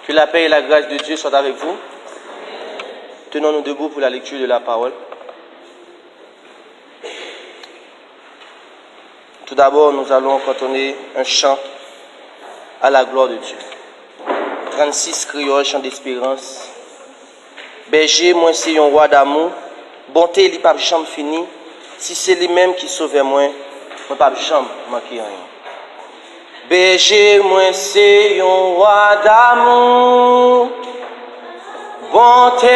Que la paix et la grâce de Dieu soient avec vous. Tenons-nous debout pour la lecture de la parole. Tout d'abord, nous allons cantonner un chant à la gloire de Dieu. 36 créoles, chant d'espérance. Berger, moi c'est un roi d'amour. Bonté, il n'y a pas de chambre finie. Si c'est lui-même qui sauve moi, je pas de chambre manquer rien. Berger, moi c'est un roi d'amour. Bonté,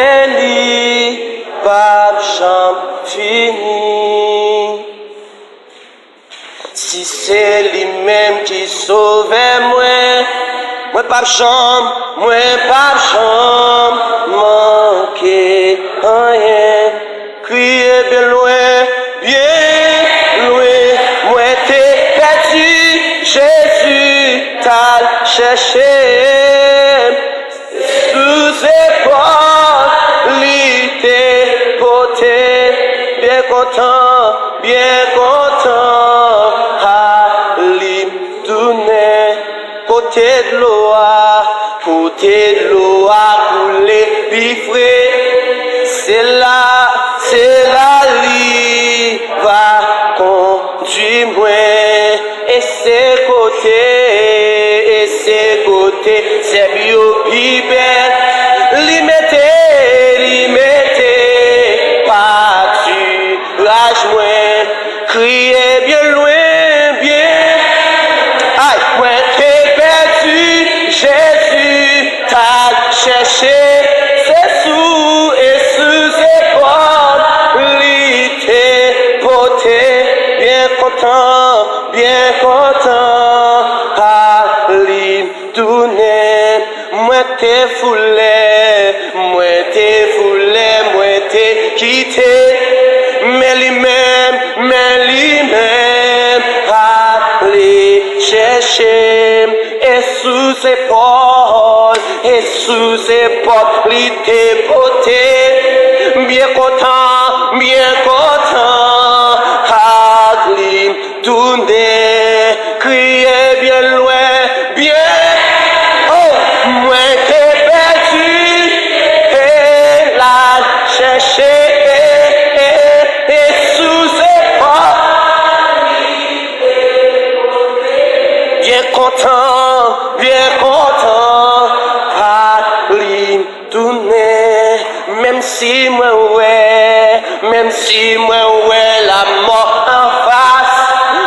il pas de chambre finie. Si c'est lui-même qui sauve moi pas de chambre, manquer rien. Criez bien loin, moi t'es perdu, Jésus t'a cherché. Sous épaules, l'ité porté, bien content, Halim tourné, côté de l'eau a coulé, bifré, c'est là, lui va conduire moi, et ses côtés, c'est bio, bibel, li mettez, pâturage moi, criez bien loin, aïe, moi t'es perdu, Jésus t'a cherché, c'est sous épaules, l'ité porté, bien content, Halim tourné, moi t'es foulé, moi t'es quitté, mais lui-même, allez chercher, et sous épaules, l'ité porté, bien content, Halim tourné, criez bien loin, oh, moi t'es perdu, et là chercher, et sous épaules, bien content, Halim tourné, même si moi la mort en face,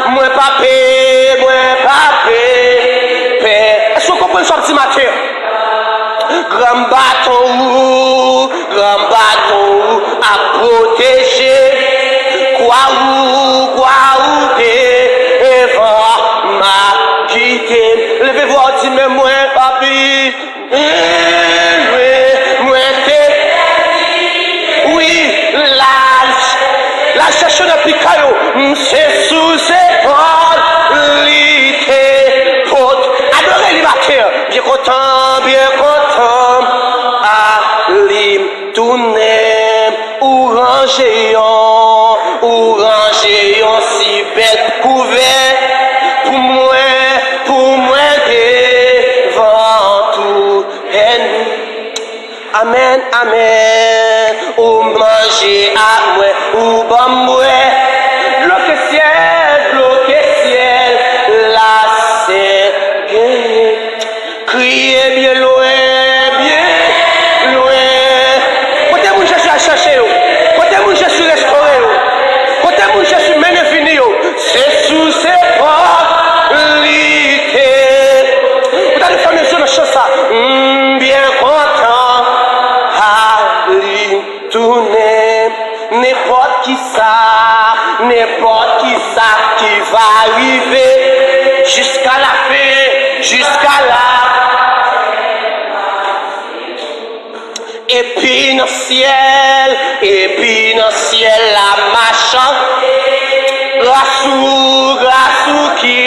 moi pas paix, paix. Est-ce que vous comprenez ce petit matin? Grand bâton à protéger, quoi ou devant ma quitter. Levez-vous, dis mais moi papi, moi oui, la cherche de Picayo, c'est sous épaules, l'ité porte, adorez les matières, bien content, Halim tourné, ou ranger si belle couvert, pour moi devant tout ennemi. Amen, ou manger à moi, ou bon moi, bloqué ciel, là c'est gagné. Criez bien loin. Côté mon Jésus a cherché, côté mon Jésus restauré, côté mon Jésus mène fini, c'est sous ses portes, l'ité. Vous allez faire mes yeux dans ça, bien content, Halim tourné, n'importe qui qui va arriver jusqu'à la fin, jusqu'à là. Et puis dans le ciel, la machin, grâce qui,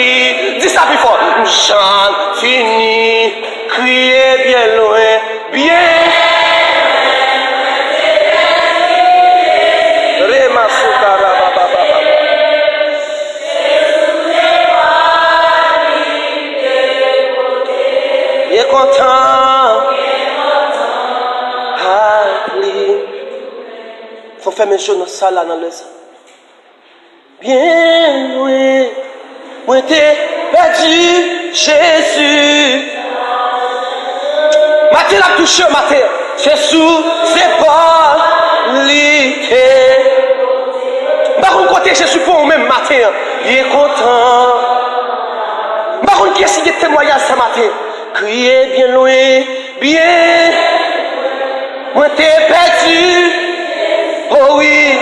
dis ça plus fort, j'en finis, criez bien loin, bien. Bien content. faire mes choses dans ça là dans le sang. Bien loin, moi t'ai perdu, Jésus. Matin la touché matin, c'est sous, c'est pas liqué. Par contre, côté Jésus pour vous-même matin, il est content. Par contre, qui est-ce qui est témoignage ce matin? Criez bien loin, bien. Moi t'ai perdu, oh oui.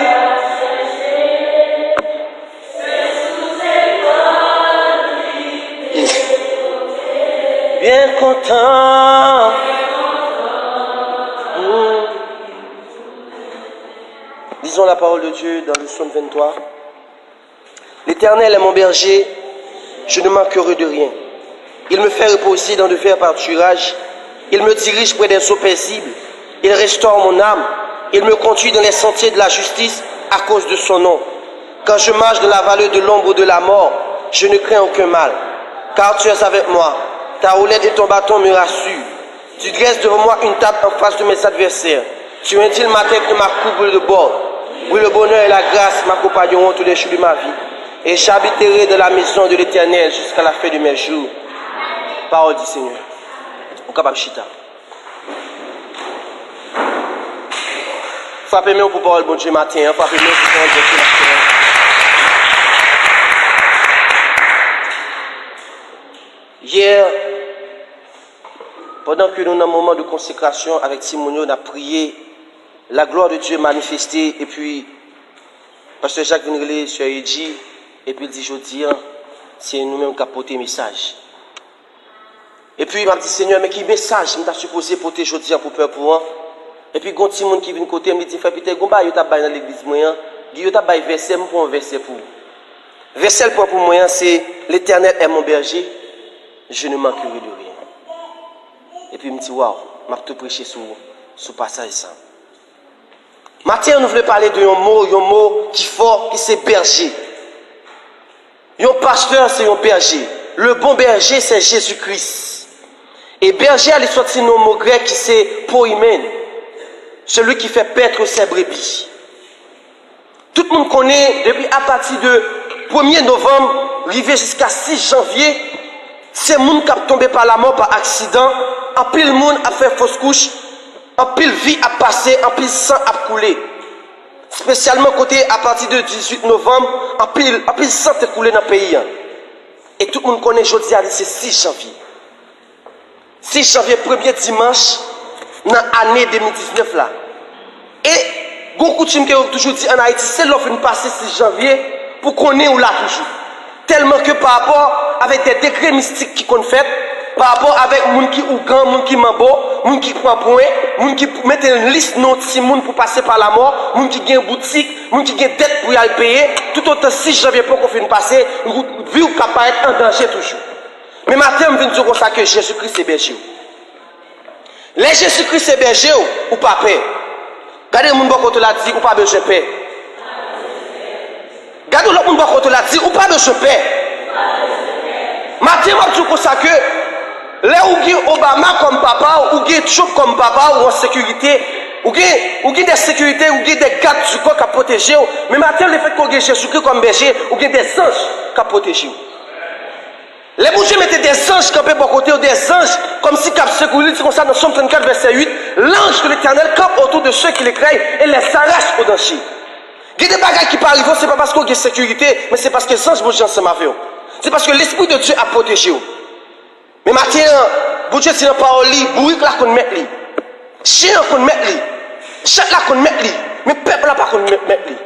Bien content. Lisons la parole de Dieu dans le psaume 23. L'Éternel est mon berger, je ne manquerai de rien. Il me fait reposer dans de verts pâturages. Il me dirige près des eaux paisibles. Il restaure mon âme. Il me conduit dans les sentiers de la justice à cause de son nom. Quand je marche dans la vallée de l'ombre de la mort, je ne crains aucun mal, car tu es avec moi. Ta roulette et ton bâton me rassurent. Tu dresses devant moi une table en face de mes adversaires. Tu indiques le matin que ma coupe de bord. Oui, le bonheur et la grâce m'accompagneront tous les jours de ma vie. Et j'habiterai dans la maison de l'Éternel jusqu'à la fin de mes jours. Parole du Seigneur. Au capable chita. Frappez-moi pour parole bon Dieu matin. Frappez-moi pour parole bon Dieu matin. Hier, pendant que nous, dans un moment de consécration avec Simonio, on a prié, la gloire de Dieu manifestée, et puis, Pasteur Jacques Vinrelé, sur Edji, et puis il dit, je dis, c'est nous-mêmes qui avons porté le message. Et puis, il m'a dit, Seigneur, mais qui message, je suis supposé porter aujourd'hui pour peur pour moi. Et puis, quand il y a qui vient de côté, il me dit, frère Peter, il y a dans l'église, il y a un verset, je prends un verset pour vous. Verset pour moi, c'est, l'Éternel est mon berger, je ne manquerai de rien. Et puis il me dit, waouh, je vais te prêcher sur ce passage. Matin, nous voulons parler de un mot qui est fort, qui c'est berger. Un pasteur, c'est un berger. Le bon berger, c'est Jésus-Christ. Et berger, elle est sorti dans mot grec qui c'est poimen. Celui qui fait paître ses brebis. Tout le monde connaît, depuis à partir de 1er novembre, arrivé jusqu'à 6 janvier, c'est le monde qui a tombé par la mort par accident. En pile monde a fait fausse couche. En pile vie a passé. En pile sang a coulé. Spécialement côté à partir de 18 novembre, en pile sang a coulé dans le pays. Et tout le monde connaît aujourd'hui, c'est 6 janvier. 6 janvier, premier dimanche, dans l'année 2019 là. Et, beaucoup coutume qui ont toujours dit en Haïti, c'est l'offre de passer 6 janvier pour qu'on ait ou là toujours. Tellement que par rapport avec des degrés mystiques qui qu'on fait, par rapport avec les gens qui ougan, les gens qui mambo, les gens qui prennent point, les gens qui mettent une liste de gens pour passer par la mort, les gens qui ont une boutique, les gens qui ont une dette pour y aller payer, tout autant 6 janvier pour qu'on finisse passer, vie ou capable en danger toujours. Mais maintenant, je viens dire comme ça que Jésus-Christ est berger. Les Jésus-Christ est berger ou pas paix. Regardez le monde qui l'a dit ou pas besoin de paix. Regardez le monde qui l'a dit ou pas besoin de paix. Maintenant, je dis comme ça que là où il y a Obama comme papa, ou il y a Trump comme papa, ou en sécurité, ou il y a des sécurités, ou il y a des gardes du corps qui protègent. Mais maintenant, le fait qu'on ait Jésus-Christ comme berger, ou il y a des anges qui protègent. Les bouchers mettaient des anges campés pour côté, ou des anges comme si cap secouru, c'est comme ça dans Somme 34, verset 8. L'ange de l'Éternel campe autour de ceux qui les craignent et les arrache au danger. Il y a des bagages qui parlent, ce n'est pas parce qu'on a sécurité, mais c'est parce que les anges bouchent ensemble avec eux. C'est parce que l'Esprit de Dieu a protégé. Mais maintenant, Dieu c'est une parole, bourrique là qu'on met lui. Chien qu'on met lui. Chat là qu'on met lui. Mais peuple là pas qu'on met lui.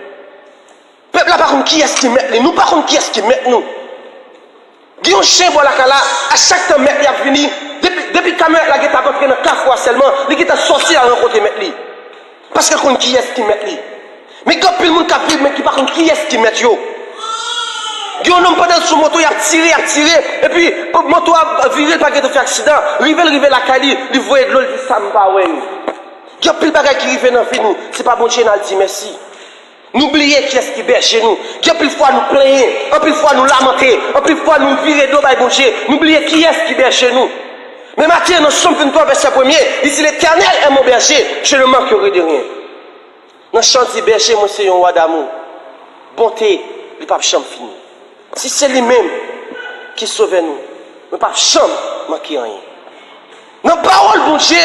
Peuple là pas qu'on qui est-ce qui met lui. Nous pas qu'on qui est-ce qui met nous. Il y a un chien voilà là, à chaque temps met lui a venu. Depuis que la guette a rentré dans 4 fois seulement, il est sorti à rencontrer met lui. Parce que qu'on qui est-ce qui met lui. Mais quand plus le monde qui mais qui pas qu'on qui est-ce qui met yo. Il y a un homme pendant sur moto, il a tiré, et puis, la moto a viré, pas de faire accident, rive la Cali, il voit de l'eau, il dit ça me va, ouais. Il y a plus de bagages qui arrivent dans la vie, nous, c'est pas bon Dieu, nous dit merci. N'oubliez qui est-ce qui berge chez nous. Il y a plus de fois nous plaigner, en plus de fois nous lamenter, en plus de fois nous virer d'eau, by bon Dieu. N'oubliez qui est-ce qui berge chez nous. Mais maintenant, dans Somme 23, verset 1er, il dit l'Éternel est mon berger, je ne manquerai de rien. Dans le chant dit berger, moi c'est un roi d'amour. Bonté, il ne peut pas fini. Si c'est lui-même qui sauve nous, il ne peut pas manquer rien. Dans la parole, bon Dieu,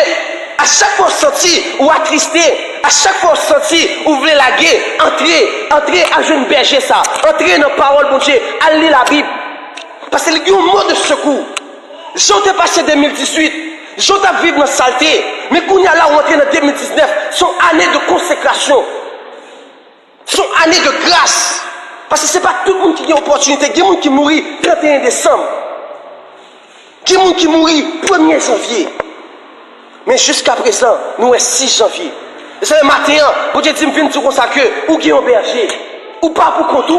à chaque fois senti ou attristé, à chaque fois senti ou voulez la guerre, entrez à jeune berger ça. Entrez dans la parole, bon Dieu, allez lire la Bible. Parce qu'il y a un mot de secours. J'en ai passé 2018. J'en ai vécu dans la saleté. Mais quand on est là, on est en 2019, sont années de consécration. Sont années de grâce. Parce que ce n'est pas tout le monde qui a l'opportunité. Il y a des gens qui mourent 31 décembre. Il y a des gens qui mourent 1er janvier. Mais jusqu'à présent, nous sommes 6 janvier. Et c'est le matin, vous dites, je viens comme ça que, ou qui est un berger, ou pas pour compte,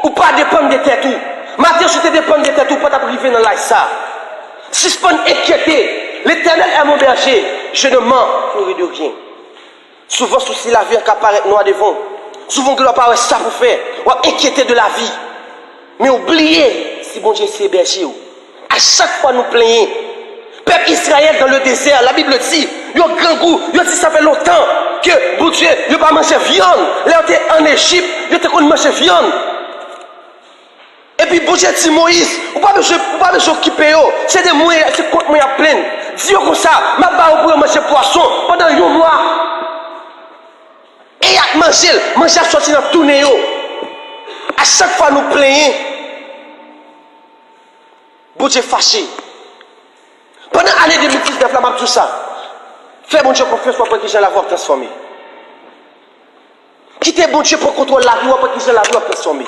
ou pas dépendre de tête tout. Matin, je te dépends de tête tout, pas t'arriver dans l'aïe ça. Si je peux inquiéter, l'Éternel est mon berger, je ne manquerai de rien. Souvent, souci la vie, qui apparaît noir devant. Souvent, que l'on parle ça pour faire, ou inquiéter de la vie. Mais oubliez, si bon Dieu c'est berger. À chaque fois, nous plaignons. Peuple Israël dans le désert, la Bible dit, il y a un grand goût, il dit ça fait longtemps que, bon Dieu, il n'a pas mangé viande. Là, il était en Égypte, il était qu'on mange viande. Et puis, bon Dieu dit Moïse, ou pas besoin d'occuper, c'est des moyens, c'est contre moi à plein. Dis comme ça, ma part pour manger poisson pendant un mois. Et il a manger à sortir dans tout néo. À chaque fois, nous plaignons. Bon Dieu fâché. Pendant l'année 2019, là, tout ça. Fais bon Dieu confiance pour que les gens la voient transformer. Quittez bon Dieu pour contrôler la vie, pour que les gens la voient transformer.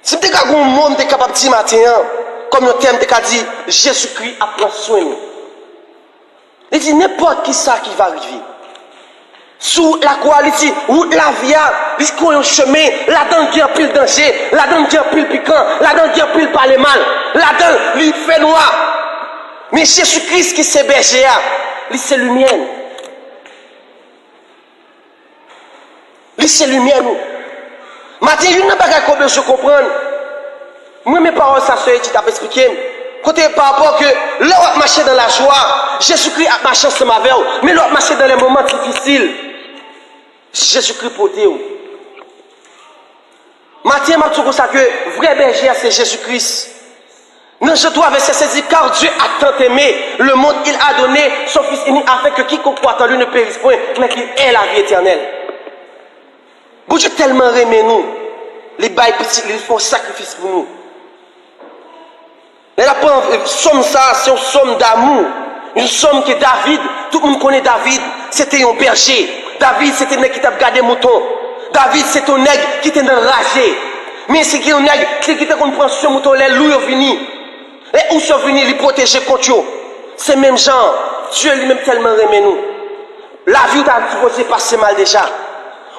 Si vous avez un monde qui est capable de dire matin, comme le thème de dit, Jésus-Christ a pris soin de nous. Il dit n'importe qui ça qui va arriver. Sous la croix, il dit, route la vie, il dit qu'on a un chemin, là-dedans il y a pile danger, là-dedans il y a pile piquant, là-dedans il y a pile parler mal, là-dedans il fait noir. Mais Jésus-Christ qui s'est berger, il c'est lumière. Il c'est lumière nous. Matin, il n'y a pas qu'on peut se comprendre. Moi, mes paroles, ça se dit, tu as expliqué. Côté par rapport que l'autre marché dans la joie, Jésus-Christ a marché ensemble avec vous. Mais l'autre marché dans les moments difficiles, Jésus-Christ porté vous. Matin, je dis ça que vrai berger, c'est Jésus-Christ. Dans ce 3 verset, c'est dit, car Dieu a tant aimé le monde, il a donné son Fils unique afin que quiconque croit en lui ne périsse point, mais qu'il ait la vie éternelle. Bon Dieu tellement aimé nous, les bails petits, ils font sacrifice pour nous. Mais la somme ça, c'est une somme d'amour. Une somme que David, tout le monde connaît David, c'était un berger. David, c'était un nègre qui t'a gardé mouton. David, c'est un nègre qui était enragé. Mais c'est un nègre qui t'a qu'on prend sur mouton, les loups sont venus. Et où sont venus les protéger contre eux. C'est même genre, Dieu lui-même tellement aimé nous. La vie t'a supposé passer mal déjà.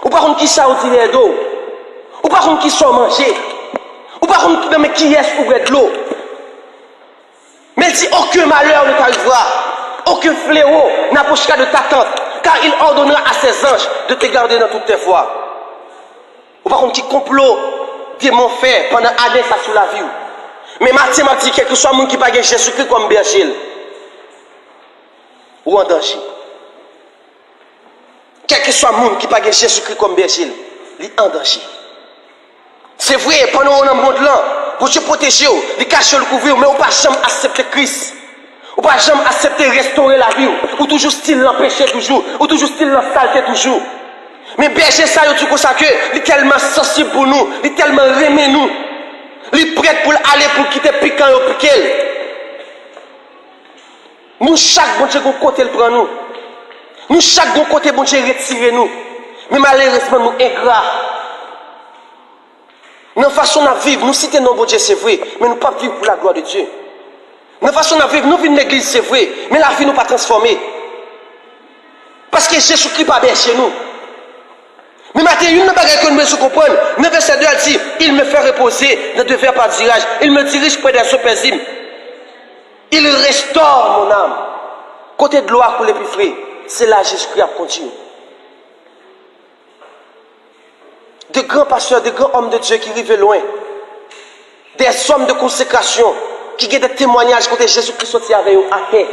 Ou par contre qui ça au tiré d'eau. Ou par contre qui sont mangés. Ou par contre mais qui est pour de l'eau. Mais il dit aucun malheur ne t'arrivera. Aucun fléau n'approchera de ta tente. Car il ordonnera à ses anges de te garder dans toutes tes voies. Ou par contre qui complot démon fait pendant années ça sur la vie. Mais mathématiques, quel que soit le monde qui n'a pas Jésus-Christ comme berger. Ou en danger. Quel que soit le monde qui n'a pas Jésus-Christ comme berger, il est en danger. C'est vrai, pendant qu'on est dans le monde là, pour te protéger, il cache le couvrir, mais on ne peut pas jamais accepter Christ. On ne peut pas jamais accepter restaurer la vie. Ou toujours style l'empêcher toujours. Ou toujours style l'ensaleter toujours. Mais berger ça, il comme ça que il est tellement sensible pour nous, il est tellement aimé nous. Il est prêt pour aller pour quitter piquant et piquer. Nous, chaque bon Dieu, qu'on côté le prend nous. Nous, chaque bon côté, bon Dieu, retire nous. Mais malheureusement, nous ingrats. Nous façon de vivre, nous citons nos bon Dieu, c'est vrai, mais nous ne pas vivre pour la gloire de Dieu. Nous façon de vivre, nous vivons l'église, c'est vrai, mais la vie nous pas transformée. Parce que Jésus-Christ pas bien chez nous. Mais maintenant, il n'y a pas que nous devons comprendre. Le verset 2 dit, il me fait reposer ne devient pas dirige. Il me dirige près d'un eaux paisibles. Il restaure mon âme. Côté de gloire pour les plus frais, c'est là Jésus-Christ a continué. De grands pasteurs, de grands hommes de Dieu qui vivent loin. Des hommes de consécration qui ont des témoignages quand Jésus-Christ sorti avec eux à terre.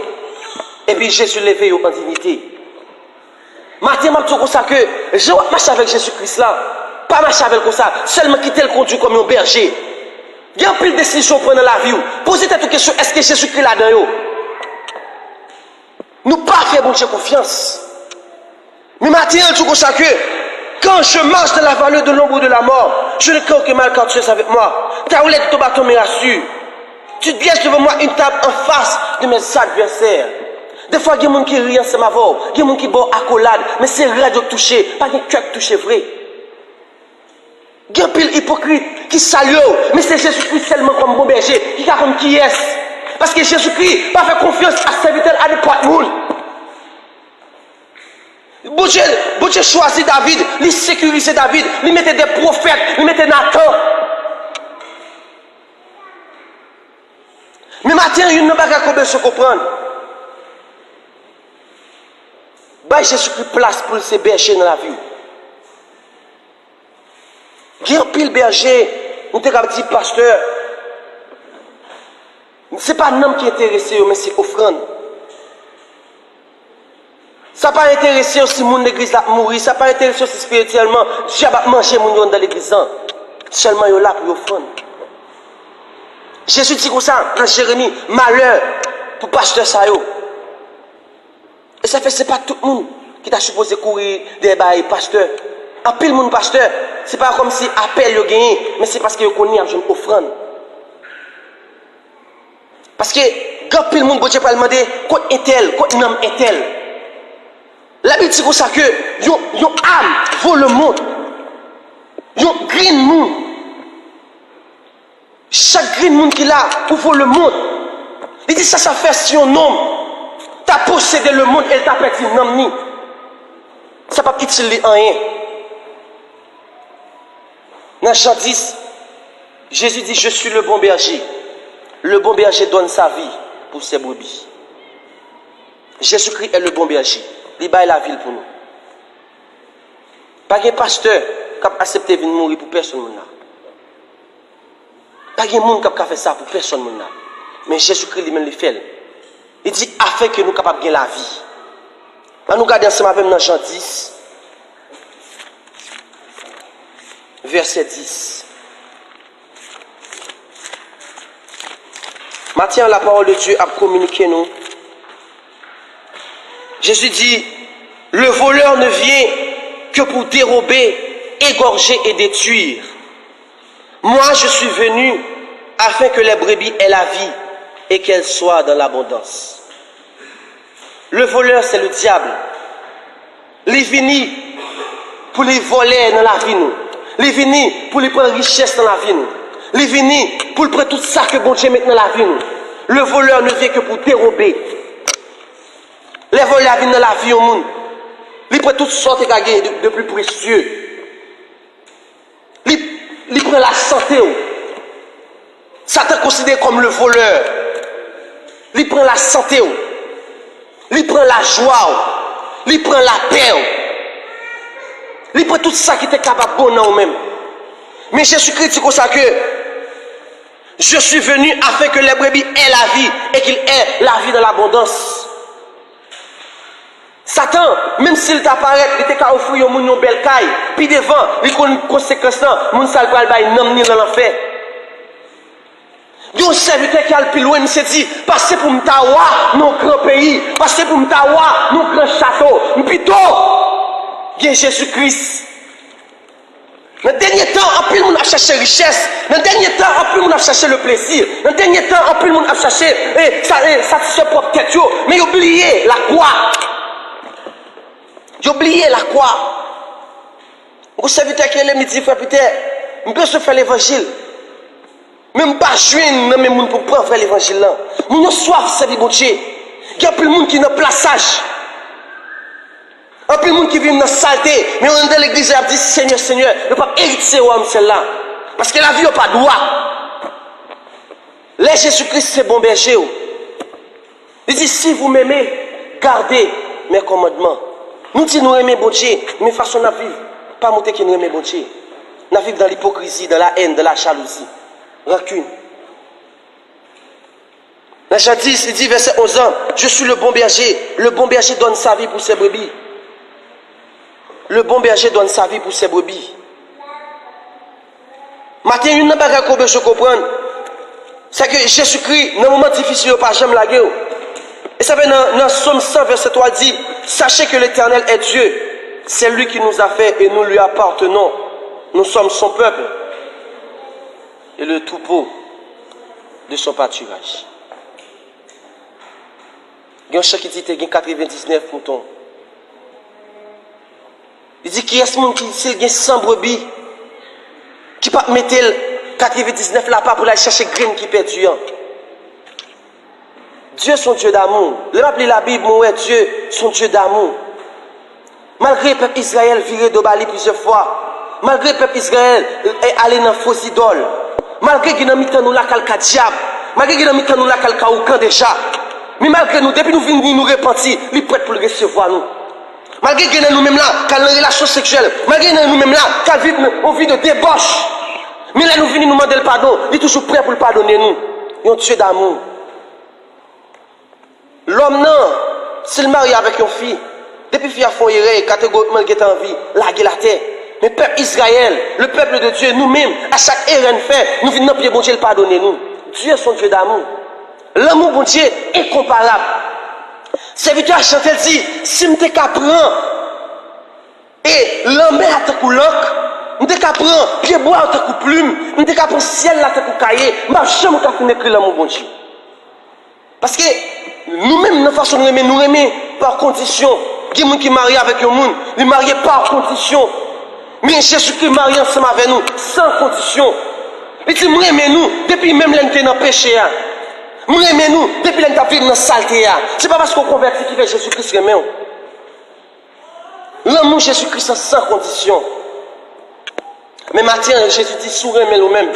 Et puis Jésus levé eux en dignité. Matin, je dis comme ça que je marche avec Jésus-Christ là. Pas marcher avec comme ça, seulement quitter le conduit comme un berger. Il y a plus de décisions à prendre dans la vie. Posez-vous la question, est-ce que Jésus-Christ est là-dedans? Nous ne pas faire bon Dieu confiance. Mais matin, je dis comme ça que quand je marche dans la vallée de l'ombre de la mort, je ne crains que mal quand tu es avec moi. Ta roulette de ton bâton me rassure. Tu te pièges devant moi une table en face de mes adversaires. Des fois, il y a des gens qui rient ensemble avec vous, il y a des gens qui boivent accolade, mais c'est radio touché, pas de cœur touché vrai. Il y a un pile hypocrite qui salue, mais c'est Jésus-Christ seulement comme bon berger, qui a comme qui est. Parce que Jésus-Christ n'a pas fait confiance à serviteur à n'importe où. Bon Dieu choisit David, il sécurisait David, il mettait des prophètes, il mettait Nathan. Mais maintenant, il n'y a pas qu'à se comprendre. Bah, Jésus-Christ place pour ses bergers dans la vie. Il y a un pile berger, on te dit pasteur. Ce n'est pas un homme qui est intéressé, mais c'est offrande. Ça n'a pas intéressé si mon église a mouru, ça n'a pas intéressé si spirituellement, Dieu va manger mon dans l'église. Seulement, il est là pour offrande. Jésus dit comme ça dans Jérémie, malheur pour pasteur Sayo. Et ça fait, c'est pas tout le monde qui t'a supposé courir des bails pasteur. En pile monde pasteur, c'est pas comme si appel le gagné, mais c'est parce que vous connaissez une offrande. Parce que quand pile monde Dieu pas demander quoi est-elle, quoi nom est-elle. La Bible dit comme ça que yon âme vaut le monde. Yon green monde. Chaque green monde qu'il a pour vaut le monde. Il dit ça fait si un homme t'a possédé le monde, elle t'a perdu nom ni. Ça pas utile rien. Dans Jean 10, Jésus dit, je suis le bon berger. Le bon berger donne sa vie pour ses brebis. Jésus-Christ est le bon berger. Il baille la ville pour nous. Pas de pasteur qui a accepté de mourir pour personne. Pas de monde qui a fait ça pour personne. Mais Jésus-Christ lui-même le fait. Il dit, afin que nous soyons capables de gagner la vie. Nous regardons ensemble même dans Jean 10. Verset 10. Maintenant, la parole de Dieu a communiqué nous. Jésus dit, le voleur ne vient que pour dérober, égorger et détruire. Moi, je suis venu afin que les brebis aient la vie et qu'elles soient dans l'abondance. Le voleur, c'est le diable. Il vient pour les voler dans la vie nous. Il vient pour les prendre richesse dans la vie nous. Il vient pour prendre tout ça que bon Dieu met dans la vie nous. Le voleur ne vient que pour dérober. Les voleurs viennent dans la vie au monde. Ils prennent toutes sortes de plus précieux. Ils prennent la santé. Satan considéré comme le voleur. Ils prennent la santé. Ils prennent la joie. Ils prennent la paix. Ils prennent tout ça qui était capable de bon dans eux-mêmes. Mais Jésus-Christ dit comme ça que je suis venu afin que les brebis aient la vie et qu'ils aient la vie dans l'abondance. Satan, même s'il t'apparaît, il t'a offert au monde une belle caille, puis devant, il connaît une conséquence, mon sale pral bail nom ni dans l'enfer. Yon serviteur qui a le plus loin, il s'est dit, passez pour m'tawa, nos grands pays, passez pour m'tawa, nos grands châteaux, plutôt, bien Jésus-Christ. Dans le dernier temps, en plus, on a cherché richesse. Dans le dernier temps, en plus, on a cherché le plaisir. Dans le dernier temps, en plus, on a cherché satisfaire propre tête. Mais oubliez la croix. J'ai oublié la croix. Vous savez que les midi, frère Peter, je peux se faire l'évangile. Même pas joindre dans mes gens pour prendre l'évangile là. Nous avons soif, c'est bon Dieu. Il y a plus de monde qui n'a plaçage. Un peu de monde qui vit dans la saleté, mais on est dans l'église et on dit Seigneur, Seigneur, ne pas hériter celle-là. Parce que la vie n'a pas de droit. Là, Jésus-Christ, c'est bon berger. Il dit si vous m'aimez, gardez mes commandements. Nous disons nous aimons bon Dieu, mais façon de vivre, pas monter qui nous aimons bon Dieu. Nous vivons dans l'hypocrisie, dans la haine, dans la jalousie, rancune. Dans Jean 10, il dit verset 11 ans, je suis le bon berger donne sa vie pour ses brebis. Le bon berger donne sa vie pour ses brebis. Matin, une bagage qu'on besoin comprendre, c'est que Jésus-Christ, dans un moment difficile, il n'a pas jamais la guerre. Et ça fait dans Somme 100, verset 3, dit, sachez que l'Éternel est Dieu. C'est lui qui nous a fait et nous lui appartenons. Nous sommes son peuple et le troupeau de son pâturage. Il y a un chien qui dit qu'il y a 99 moutons. Il dit qui est ce monde qui a 100 brebis qui peut mettre 99 là-bas pour aller chercher graine qui perdu. Dieu est son Dieu d'amour. Le rappelez la Bible, moi, Dieu son Dieu d'amour. Malgré le peuple Israël viré de Bali plusieurs fois, malgré le peuple Israël est allé dans faux idoles, malgré qu'il a mis nous la calca diable, malgré qu'il a mis nous la calca oucan déjà, mais malgré nous, depuis nous venons nous repentir, il est prêt pour le recevoir nous. Malgré que nous-mêmes là, qu'à une relation sexuelle, malgré que nous-mêmes là, qu'à vivre une vie de débauche, mais là nous venons nous demander le pardon, il est toujours prêt pour le pardonner nous. Il est un Dieu d'amour. L'homme non, s'il marie avec une fille, depuis qu'il a fait une catégoriquement qui est en vie, larguer la terre. Mais le peuple Israël, le peuple de Dieu, nous-mêmes, à chaque erreur fait, nous venons dans le pied bon Dieu le pardonner nous. Dieu est son Dieu d'amour. L'amour bon Dieu est incomparable. Serviteur Chantel dit, si je ne prends et l'homme à ta coup l'oc, je ne prends pied bois à ta coup plume, je ne prends ciel à ta coup cahier, je ne vais jamais écrire l'amour bon Dieu. Parce que nous-mêmes, notre façon de nous aimer par condition. Il y a des gens qui marient avec un monde, ils ne marient pas par condition. Mais Jésus-Christ marie ensemble avec nous, sans condition. Il dit, nous aimons nous, depuis même l'un qui est dans le péché. Nous aimons nous, depuis l'un qui est dans la saleté. Ce n'est pas parce qu'on convertit qui fait Jésus-Christ aimer. L'amour Jésus-Christ sans condition. Mais maintenant, Jésus dit, sourire nous-mêmes,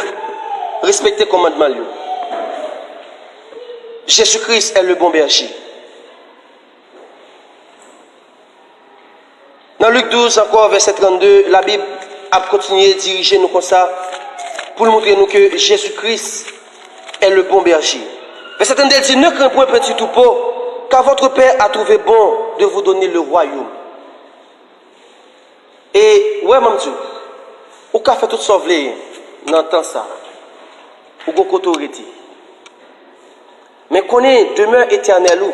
respectez le commandement. Jésus-Christ est le bon berger. Dans Luc 12, encore verset 32, la Bible a continué de diriger nous comme ça pour nous montrer nous que Jésus-Christ est le bon berger. Verset 32 dit, ne crains point petit troupeau, car votre Père a trouvé bon de vous donner le royaume. Et, ouais, mon Dieu, au cas fait tout sauver dans le temps ça, ou go autorité. Mais qu'on est demeure éternelle où,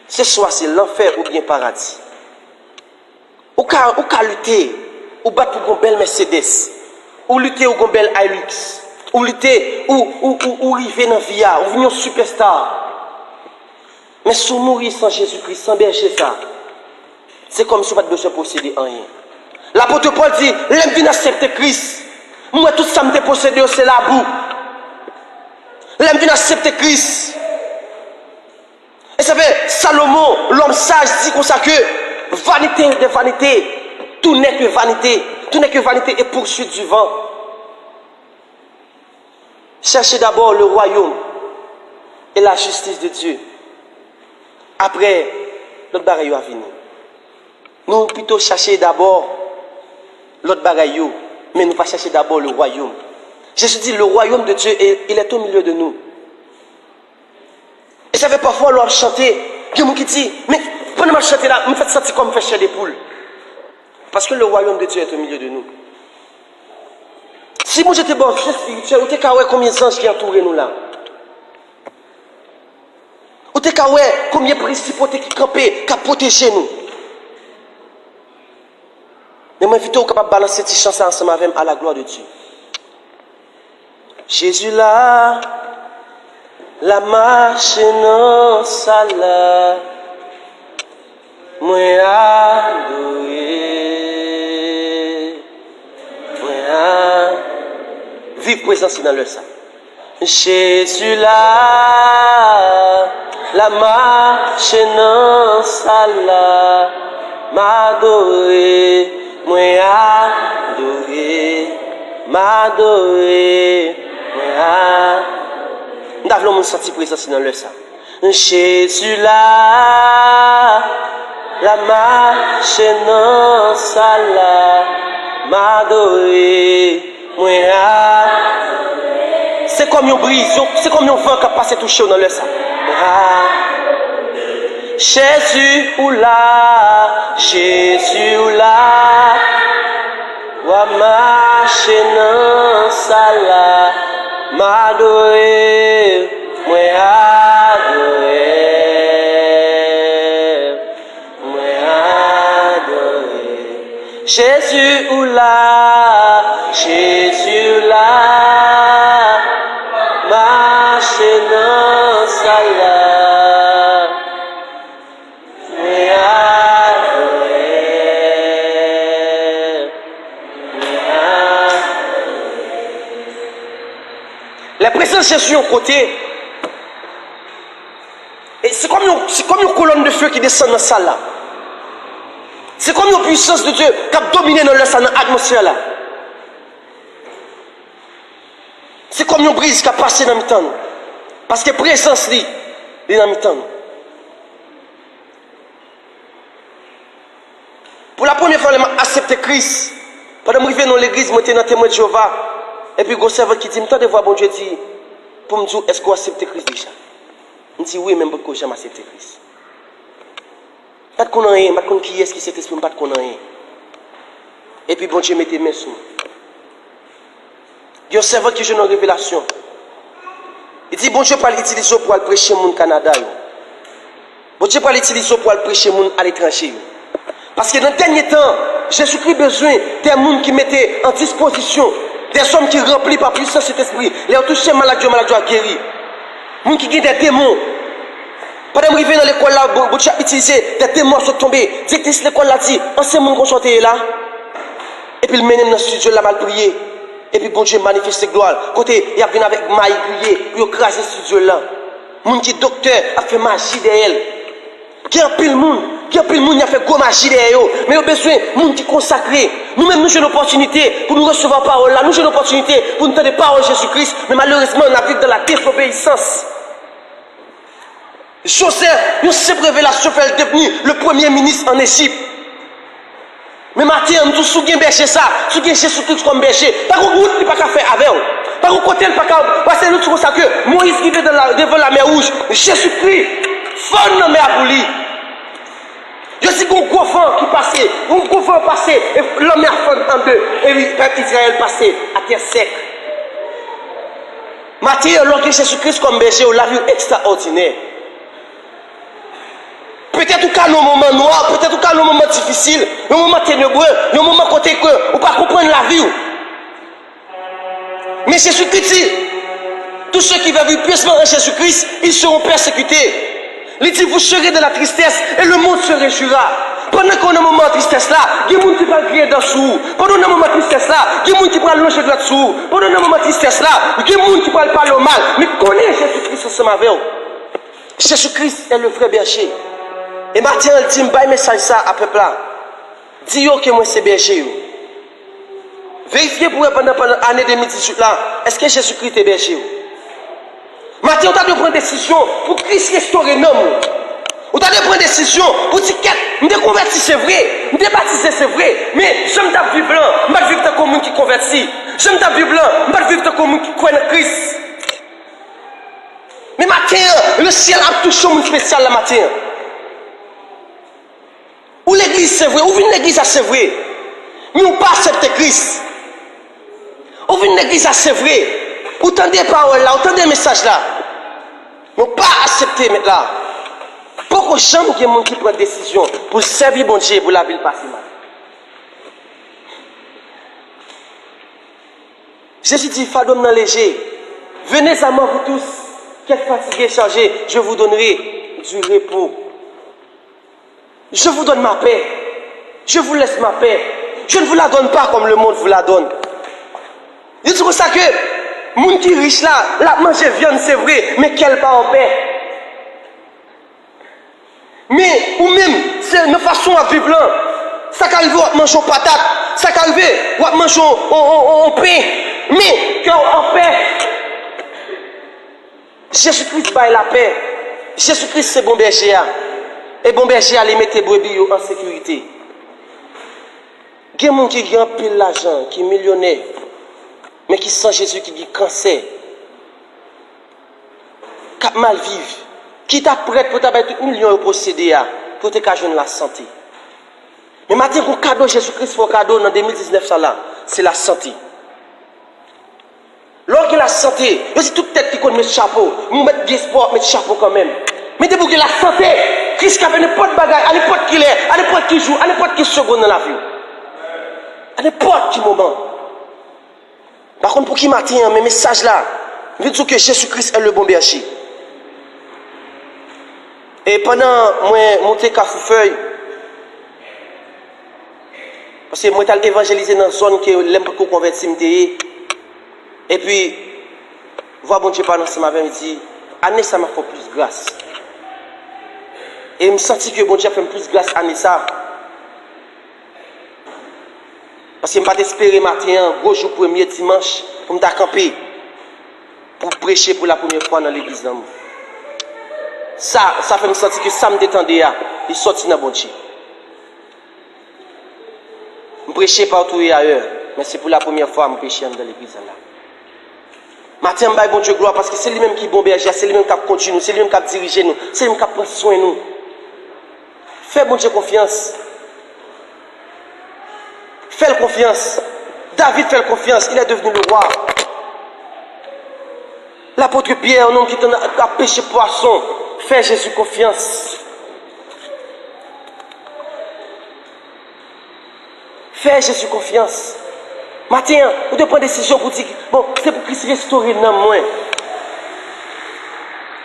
c'est soit c'est l'enfer ou bien paradis. Ou qu'à lutter, ou battre pour une belle Mercedes, ou lutter pour une belle Hilux, ou lutter, ou arriver dans la vie, ou venir superstar. Mais si vous mourir sans Jésus-Christ, sans berger ça, c'est comme si vous n'avez pas besoin de posséder rien. L'apôtre Paul dit, l'aime vient accepter Christ. Moi, tout ça me possédé, c'est la boue. L'aime vient accepter Christ. Et ça fait, Salomon, l'homme sage, dit comme ça que, vanité de vanité, tout n'est que vanité et poursuite du vent. Cherchez d'abord le royaume et la justice de Dieu. Après, l'autre bagaille va venir. Nous plutôt chercher d'abord l'autre bagaille, mais nous pas chercher d'abord le royaume. Jésus dit le royaume de Dieu, il est au milieu de nous. Et ça fait parfois l'on chanter, il y a des gens qui disent, mais pendant que je chante là, je me fais sentir comme je fais des poules. Parce que le royaume de Dieu est au milieu de nous. Si moi j'étais bon, je spirituel, vous savez combien d'anges qui entourent nous là? Vous savez combien de principautés qui campaient, qui protégent nous? Mais moi, vite, vous capable de balancer cette chanson ensemble avec à la gloire de Dieu. Jésus là, la marche non sala. Moi adoré, vive présence dans le sang. Jésus là, la marche non sala, m'adoré, moi adoré, m'adoré, moi. Nous avons senti présence dans le sang. Jésus là. La marche non sala, m'adoré, moi. C'est comme une brise, c'est comme un vent qui passe touché dans le sang. Jésus ou là, Jésus ou là, wa marcher dans sala, m'adorer, moi adorer. Jésus ou là, Jésus ou là, marcher dans sala. La présence de Jésus au côté, et c'est comme une colonne de feu qui descend dans la salle là. C'est comme une puissance de Dieu qui a dominé dans l'atmosphère là. C'est comme une brise qui a passé dans le temps. Parce que la présence est dans le temps. Pour la première fois, je j'ai accepté Christ. Pendant que je suis dans l'église, je suis dans le témoin de Jéhovah. Et puis, il y a un serveur qui dit, je de voir bon Dieu dit, pour me dire, est-ce qu'on accepte Christ déjà? Je dis oui, même beaucoup de gens accepté Christ. Pas de qu'on rien, pas de qu'on qui est-ce qui s'est exprimé, pas de qu'on rien. Et puis, bon Dieu mettez mes sous. Il y a un serveur qui joue dans la révélation. Il dit, bon Dieu pas l'utiliser pour aller prêcher au Canada. Bon Dieu pas l'utiliser pour aller prêcher à l'étranger. Parce que dans le dernier temps, Jésus-Christ a besoin des gens qui mettaient en disposition, des hommes qui remplissent par puissance cet esprit. Les ont touché maladie à guérir. Les gens qui ont des démons. Pendant que je dans l'école là, bon Dieu a utilisé des démons sont tombés. Directrice de l'école là dit, ancien monde qu'on chantait là. Et puis le mène dans le studio là, mal prié. Et puis bon Dieu manifeste ses gloires. Côté, il a venu avec maille prié, pour écraser ce studio là. Les gens qui docteur a fait magie derrière elle. Qui a pris le monde. Qui a pris le monde, il a fait gros magie derrière eux. Mais il y a besoin de monde qui consacré. Nous-mêmes, nous avons une opportunité pour nous recevoir la parole là. Nous avons une opportunité pour nous donner la parole de Jésus-Christ. Mais malheureusement, on vit dans la désobéissance. Joseph, une simple révélation fait devenir le premier ministre en Égypte. Mais Matthieu, nous souvenons berger ça. Souvenons Jésus-Christ comme berger. Par contre, nous ne pouvons pas faire avec eux. Par contre, côté, nous ne pouvons pas. Parce que nous trouvons ça que Moïse qui vient devant la mer rouge. Jésus-Christ, fond dans la mer pour lui. Je dis qu'on gros vent qui passait, un gros vent passait, et la mer fond en deux, et le peuple Israël passait à terre sec. Matthieu, lorsque Jésus-Christ comme berger, on l'a vu extraordinaire. Peut-être qu'à nos moments noirs, peut-être qu'à nos moments difficiles, nos moments ténébreux, nos moments côté que, on ne peut pas comprendre la vie. Mais Jésus-Christ dit, tous ceux qui vivent pieusement en Jésus-Christ, ils seront persécutés. Il dit, vous serez de la tristesse et le monde se réjouira. Pendant qu'on a un moment de tristesse là, il y a des gens qui vont crier dessous. Pendant un moment de tristesse là, il y a des gens qui vont loger de là-dessous. Pendant un moment de tristesse là, il y a des gens qui vont parler au mal. Mais connaissez Jésus-Christ ensemble avec vous. Jésus-Christ est le vrai berger. Et Matthieu dit, je vais un message ça à peuple là. Dis-yo que moi c'est berger. Vérifiez pour pendant l'année 2018 là, est-ce que Jésus-Christ est berger? Matthieu, on a de prendre une décision pour Christ restaurer l'homme. On a de prendre une décision pour dire que je me convertis, c'est vrai. Je me baptisé, c'est vrai. Mais je me vivre blanc. Je me vivre comme un qui convertit. Je me vivre blanc. Je me vivre comme un qui croit en Christ. Mais matin, le ciel a touché un spécial la matin. Ou l'église, c'est vrai. Ou une église, c'est vrai. Mais on ne pas accepter Christ. Ou une église, c'est vrai. Autant des paroles là, autant des messages là. Mais pas accepter maintenant. Pourquoi jamais il y a des gens qui prennent des décisions pour servir bon Dieu pour la ville passer mal. Jésus dit, fardeau dans léger. Venez à moi vous tous, qui êtes fatigués, chargés, je vous donnerai du repos. Je vous donne ma paix. Je vous laisse ma paix. Je ne vous la donne pas comme le monde vous la donne. C'est pour ça que les gens qui sont riches là, la manger viande c'est vrai, mais qu'elle pas en paix. Mais, ou même, c'est une façon à vivre là. Ça calme, on mange patate. Ça calme, on mange en pain. Mais, cœur en paix. Jésus-Christ baille la paix. Jésus-Christ c'est bon berger. Et bon berger, il met tes brebis en sécurité. Il y a des gens qui ont pile l'argent, qui sont millionnaires, mais qui sont Jésus qui ont cancer, qui mal vivent. qui t'a prêt pour t'abattre tout million de posséder pour te cacher la santé. Mais maintenant, pour cadeau Jésus-Christ, pour cadeau dans 2019, ça là, c'est la santé. Lorsque la santé, c'est toute tête qui connaît mettre chapeau, nous mettons bien sport, mettre chapeau quand même. Mais dès pour que la santé, Christ a fait n'importe bagage, à n'importe qui est, à n'importe qui joue, à n'importe qui seconde dans la vie. À n'importe qui moment. Par contre, pour qui matin, mes messages là, je veux dire que Jésus-Christ est le bon berger. Et pendant moi monter Cafoufeuille, parce que moi j'ai évangélisé dans une zone qui l'aime beaucoup convertir. Et puis, voir bon Dieu pendant ce matin, il dit, année ça m'a fait plus grâce. Et je me sens que bon Dieu a fait plus grâce année ça. Parce que je ne vais pas espérer matin, gros jour premier dimanche, pour me camper, pour prêcher pour la première fois dans l'église. Ça fait me sentir que ça me détendait, il sortit dans bon Dieu. Je prêche partout et ailleurs, mais c'est pour la première fois que je prêche dans l'église. Matin, je bon Dieu gloire parce que c'est lui-même qui est bon berger, c'est lui-même qui conduit nous, c'est lui-même qui dirige nous, c'est lui-même qui prend soin de nous. Fais bon Dieu confiance. Fais-le confiance. David fait confiance, il est devenu le roi. L'apôtre Pierre, un homme qui a pêché poisson, fais Jésus confiance. Fais Jésus confiance. Matin, vous devez prendre une décision pour dire, bon, c'est pour Christ restaurer dans moi.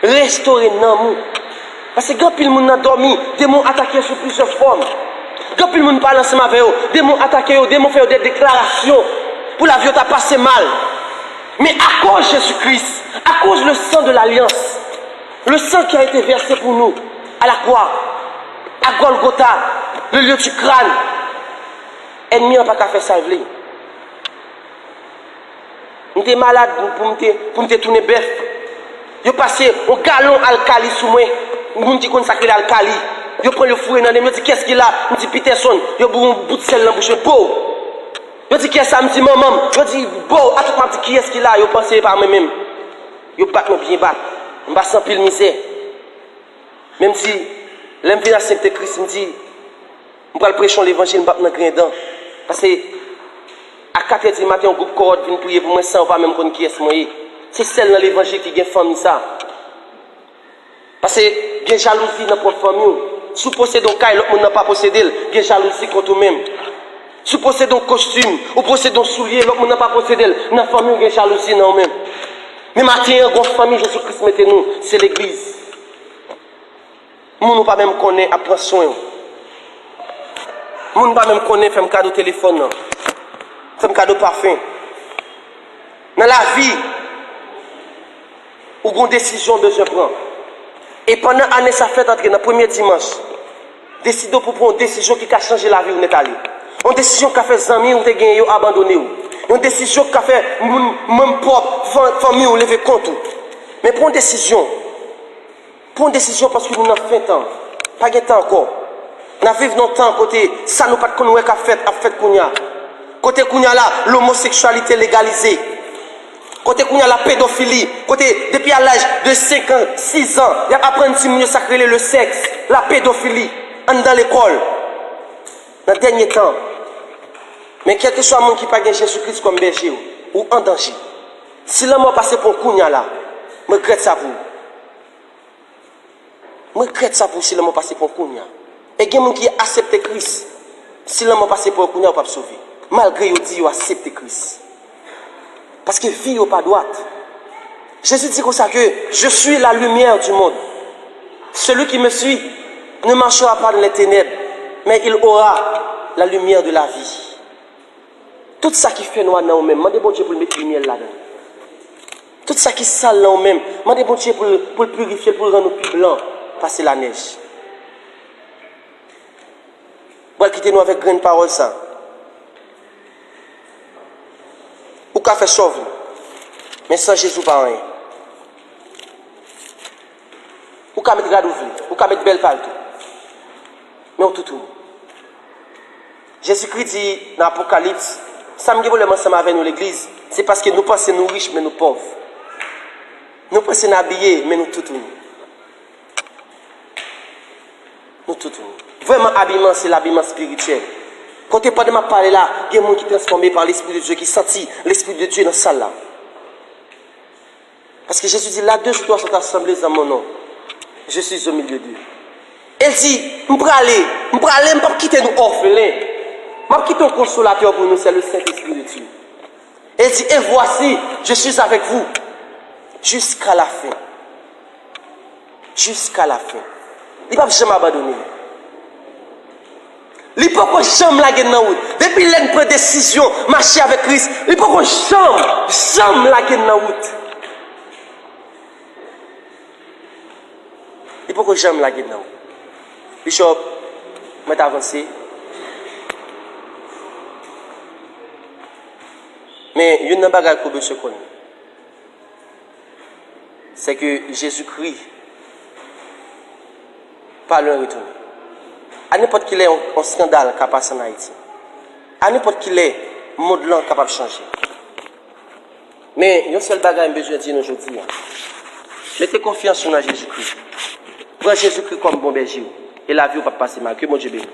Restaurer dans moi. Parce que quand le monde a dormi, des démons attaqués sous plusieurs formes. Quand le monde parle ensemble avec eux, des démons attaqués, des démons font des déclarations pour la vie t'a passé mal. Mais à cause de Jésus-Christ, à cause du sang de l'Alliance, le sang qui a été versé pour nous à la croix, à Golgotha, le lieu du crâne, ennemi n'a pas qu'à faire salver. Je suis malade pour me tourner bœuf. Je passe un galon alcali sous moi. Je me dis qu'on sacré l'alcali. Je prends le fouet dans les mains, je dis qu'est-ce qu'il a? Je dis Peterson, je bois un bout de sel dans la bouche. Je dis qu'est-ce que ça? Je dis maman. Je dis bon, à tout le monde, qui est-ce qu'il a? Je pense pas moi-même. Je bats bien bas. Je bats sans pile misère. Même si l'homme vient à Saint-Christ, me dit, je vais prêcher l'évangile, je ne vais pas me grain dedans. Parce que à 4h du matin, un groupe corde vient prier pour moi sans pas même connaître qui est moi. C'est celle dans l'évangile qui a famille ça. Parce que il y a jalousie dans notre famille. Si vous possédez un caille, l'autre monde n'a pas possédé, il y a jalousie contre vous-même. Si vous possédez un costume, ou possédez un soulier, l'autre monde n'a pas possédé, dans la famille, il y a jalousie dans vous-même. Mais maintenant, une famille, Jésus-Christ, mettez-nous, c'est l'église. Nous ne pas même connaître, à prendre soin. Nous ne pas même connaître, faire un cadeau téléphone. C'est un cadeau parfum. Dans la vie, où une décision besoin de prendre. Et pendant l'année, ça fait entrer dans le premier dimanche. Décidez pour prendre une décision qui a changé la vie où vous êtes allé. Une décision qui a fait des amis où vous avez abandonné. Une décision qui a fait même propre famille où vous lever compte. Mais prends une décision. Prends une décision parce que nous n'avons pas de temps. Pas de temps encore. Nous vivons dans le temps côté, ça nous pas de connaître qu'à fait Kounia. Côté Kounia là, l'homosexualité légalisée. Côté Kounia la pédophilie. Côté, depuis à l'âge de 5 ans, 6 ans, il y a appris un petit peu sacré le sexe, la pédophilie, dans l'école. Dans le dernier temps. Mais quel que soit le monde qui n'a pas Jésus-Christ comme berger ou en danger. Si l'homme a passé pour Kounia là, je regrette ça pour vous. Je regrette ça pour si l'homme a passé pour Kounia. Et il y a des gens qui acceptent Christ. Si l'homme a passé pour Kounia, on ne peut pas sauver. Malgré qu'il dit qu'il accepte Christ. Parce que vie n'est pas droite. Jésus dit comme ça que je suis la lumière du monde. Celui qui me suit ne marchera pas dans les ténèbres, mais il aura la lumière de la vie. Tout ça qui fait noir dans nous-mêmes, demandez bon Dieu pour mettre la lumière là-dedans. Tout ça qui sale dans nous-mêmes, demandez bon Dieu pour le purifier, pour le rendre plus blanc, passer la neige. Bon, quittez-nous avec grande parole ça. Ou qu'a fait sauve, mais sans Jésus pas rien. Ou qu'a mettre garde ouvert, ou qu'a mettre belle palto. Mais au tout. Jésus-Christ dit dans l'Apocalypse, ça me dit problème ensemble avec nous l'église, c'est parce que nous pensons nous riches mais nous pauvres. Nous pensons nous habillés mais nous tout. Nous tout. Vraiment, habillement, c'est l'habillement spirituel. Quand tu pas de ma parler là, il y a des gens qui sont transformés par l'Esprit de Dieu, qui sentit l'Esprit de Dieu dans cette salle là. Parce que Jésus dit, là, 2 ou 3 sont assemblés dans mon nom. Je suis au milieu d'eux. Elle dit, je vais aller, je ne vais pas quitter nous orphelins. Je vais quitter un consolateur pour nous, c'est le Saint-Esprit de Dieu. Elle dit, et voici, je suis avec vous jusqu'à la fin. Jusqu'à la fin. Il ne va jamais abandonner. Il ne peut pas jamais la gueule dans la route. Depuis qu'il prend décision, marcher avec Christ, il ne peut pas jamais la gueule dans la route. Il ne peut pas jamais la gueule dans la route. Bishop, je vais avancer. Mais il y a une chose que je connais. C'est que Jésus-Christ pas le retourner. À n'importe qui est un scandale qui passe en Haïti. À n'importe qui est un mode là capable de changer. Mais il y a un seul bagage que je besoin de dire aujourd'hui. Mettez confiance en Jésus-Christ. Prenez Jésus-Christ comme bon berger. Et la vie ne va pas passer mal. Que mon Dieu bénisse.